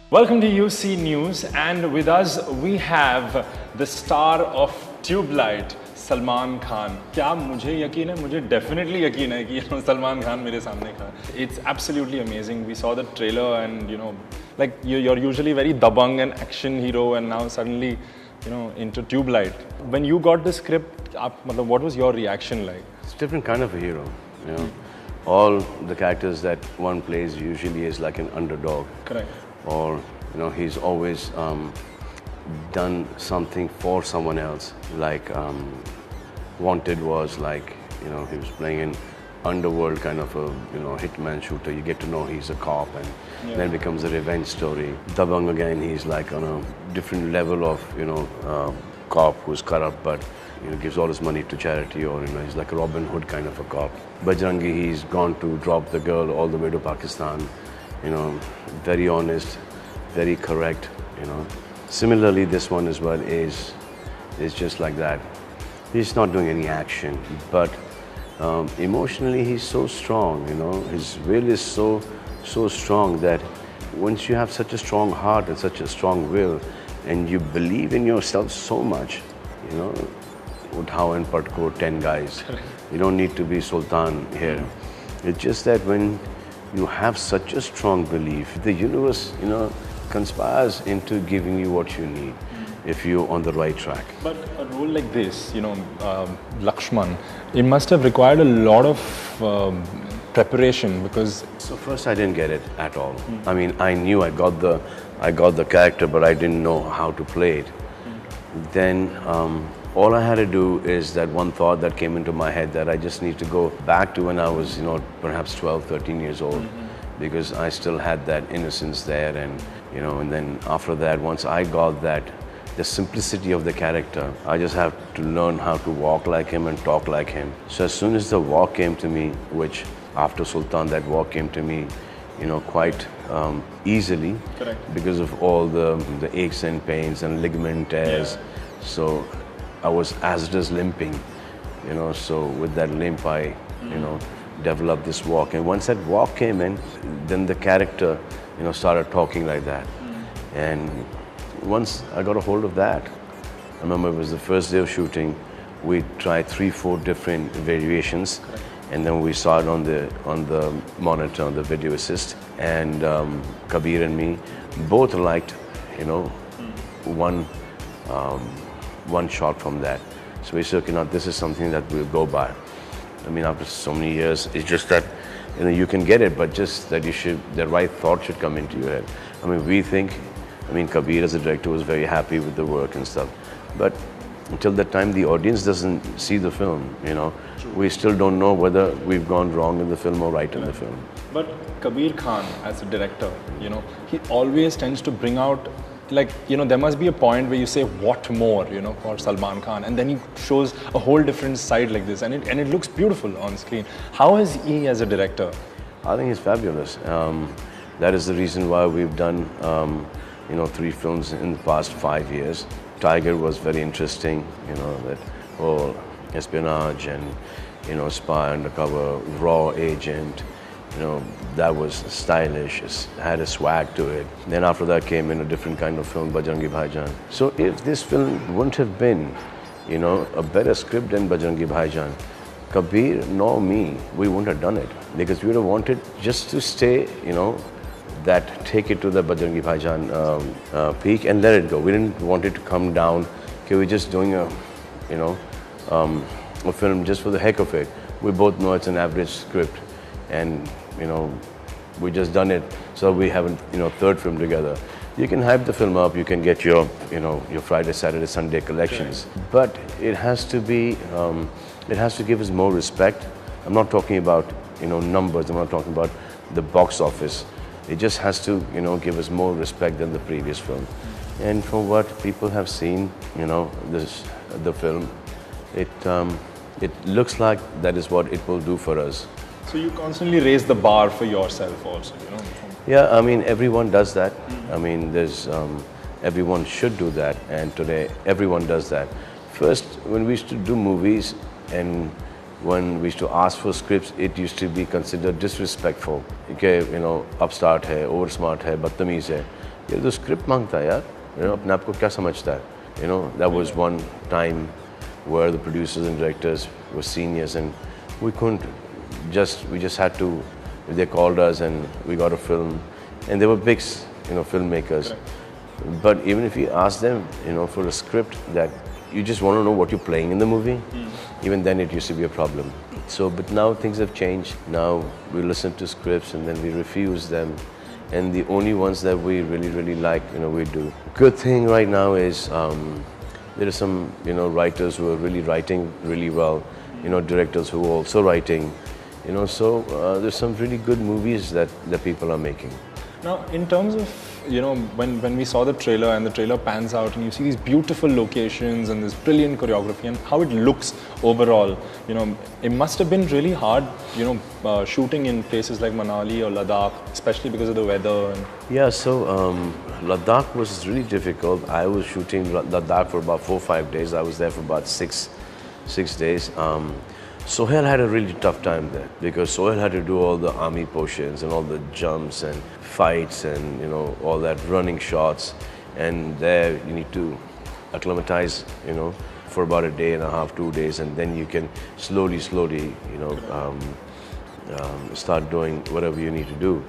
Welcome to UC News, and with us we have the star of Tubelight, Salman Khan. क्या मुझे यकीन है, मुझे definitely यकीन है कि Salman Khan मेरे सामने खड़ा है. It's absolutely amazing. We saw the trailer and like you're usually very dabang and action hero, and now suddenly into Tubelight. When you got the script, what was your reaction like? It's a different kind of a hero, All the characters that one plays usually is like an underdog. Correct. Or, he's always done something for someone else. Like Wanted was like, he was playing an underworld kind of a, hitman shooter. You get to know he's a cop, and then it becomes a revenge story. Dabang again, he's like on a different level of, cop who's corrupt, but gives all his money to charity, or he's like a Robin Hood kind of a cop. Bajrangi, he's gone to drop the girl all the way to Pakistan. Very honest, very correct. Similarly, this one as well is just like that. He's not doing any action, but emotionally he's so strong. His will is so strong that once you have such a strong heart and such a strong will, and you believe in yourself so much, Uthao and Patko, 10 guys. You don't need to be Sultan here. It's just that when you have such a strong belief, the universe, conspires into giving you what you need if you're on the right track. But a role like this, Lakshman, it must have required a lot of preparation because. So first I didn't get it at all. I mean, I knew I got the character, but I didn't know how to play it. Then all I had to do is that one thought that came into my head that I just need to go back to when I was, perhaps 12, 13 years old, because I still had that innocence there, and and then after that, once I got that, the simplicity of the character, I just have to learn how to walk like him and talk like him. So as soon as the walk came to me, which after Sultan, that walk came to me, quite easily. Correct. Because of all the aches and pains and ligament tears. So I was as it is limping, so with that limp I, developed this walk. And once that walk came in, then the character, started talking like that. And once I got a hold of that, I remember it was the first day of shooting, we tried 3-4 different variations. Correct. And then we saw it on the monitor, on the video assist. And Kabir and me both liked, one shot from that. So we said, okay, now this is something that we'll go by. I mean, after so many years, it's just that, you can get it, but just that the right thought should come into your head. I mean, Kabir as a director was very happy with the work and stuff. But until that time, the audience doesn't see the film, We still don't know whether we've gone wrong in the film or right in the film. But Kabir Khan, as a director, he always tends to bring out, there must be a point where you say, what more, for Salman Khan, and then he shows a whole different side like this, and it looks beautiful on screen. How is he as a director? I think he's fabulous. That is the reason why we've done, 3 films in the past 5 years. Tiger was very interesting, that whole espionage and, spy undercover, raw agent, that was stylish, it had a swag to it. Then after that came in a different kind of film, Bajrangi Bhaijaan. So if this film wouldn't have been, a better script than Bajrangi Bhaijaan, Kabir nor me, we wouldn't have done it. Because we would have wanted just to stay, take it to the Bajrangi Bhaijaan peak and let it go. We didn't want it to come down. Okay, we're just doing a film just for the heck of it. We both know it's an average script, and we just done it so we have a third film together. You can hype the film up, you can get your your Friday, Saturday, Sunday collections, but it has to be it has to give us more respect. I'm not talking about numbers, I'm not talking about the box office. It just has to give us more respect than the previous film. And from what people have seen, the film, it looks like that is what it will do for us. So you constantly raise the bar for yourself also, Yeah, I mean, everyone does that. I mean, everyone should do that, and today everyone does that. First, when we used to do movies and when we used to ask for scripts, it used to be considered disrespectful. Okay, upstart hai, over smart hai, badtameez hai. ये तो script मांगता है यार, अपने आप को क्या समझता है, that was one time where the producers and directors were seniors and we just had to, they called us and we got a film and they were big, filmmakers. But even if you ask them, for a script that you just want to know what you're playing in the movie, even then it used to be a problem. So, but now things have changed. Now we listen to scripts and then we refuse them. And the only ones that we really, really like, we do. Good thing right now is there are some, writers who are really writing really well, directors who are also writing, so there's some really good movies that people are making. Now, in terms of, when we saw the trailer and the trailer pans out and you see these beautiful locations and this brilliant choreography and how it looks overall, it must have been really hard, shooting in places like Manali or Ladakh, especially because of the weather. Yeah, so Ladakh was really difficult. I was shooting Ladakh for about 4 or 5 days. I was there for about six days. Sohail had a really tough time there because Sohail had to do all the army portions and all the jumps and fights and all that running shots, and there you need to acclimatize for about a day and a half, 2 days, and then you can slowly start doing whatever you need to do.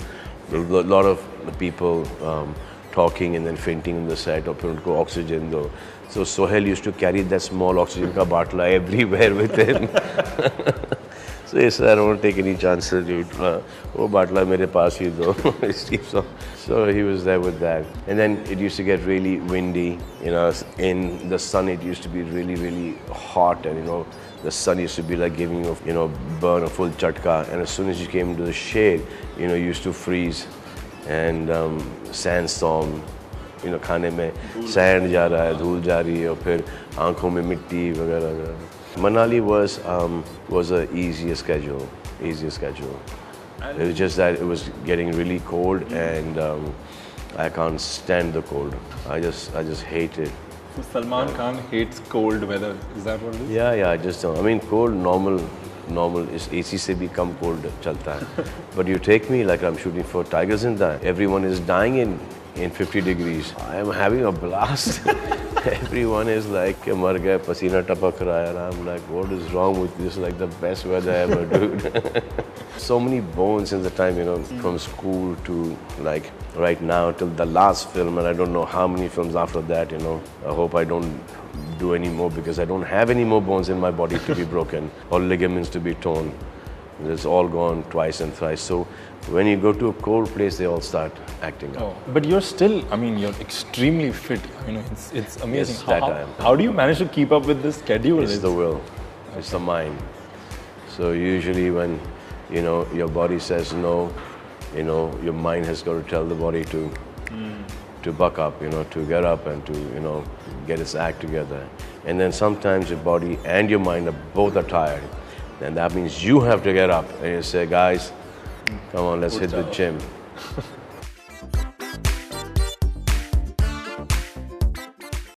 There were a lot of people talking and then fainting in the set, or फिर उनको oxygen दो. So Sohail used to carry that small oxygen का बाटला everywhere with him. So he said, I don't want to take any chances, dude. वो बाटला मेरे पास ही दो. So he was there with that. And then it used to get really windy. In the sun it used to be really, really hot, and the sun used to be like giving you, burn a full chatka. And as soon as you came into the shade, you used to freeze. And sandstorm, खाने में sand जा रहा है, धूल जा रही है, और फिर आँखों में मिट्टी वगैरह. Manali was a easier schedule. It was just that it was getting really cold, and I can't stand the cold. I just hate it. So Salman Khan hates cold weather. Is that what it is? Yeah, I just don't. I mean, cold normal is AC से भी कम cold चलता है. But you take me like I'm shooting for Tiger Zinda. Everyone is dying in 50 degrees. I am having a blast. Everyone is like, मर गए, पसीना टपक रहा है, and I'm like, what is wrong with this? Like the best weather ever, dude. So many bones in the time, from school to like right now till the last film, and I don't know how many films after that, I hope I don't do any more because I don't have any more bones in my body to be broken or ligaments to be torn. It's all gone twice and thrice. So when you go to a cold place, they all start acting up. But you're still, you're extremely fit. It's amazing. Yes, that I am. How do you manage to keep up with this schedule? It's the will. It's the mind. So usually when, your body says no, your mind has got to tell the body to buck up, to get up and to, get its act together. And then sometimes your body and your mind both are tired. And that means you have to get up and you say, guys, come on, let's hit the gym.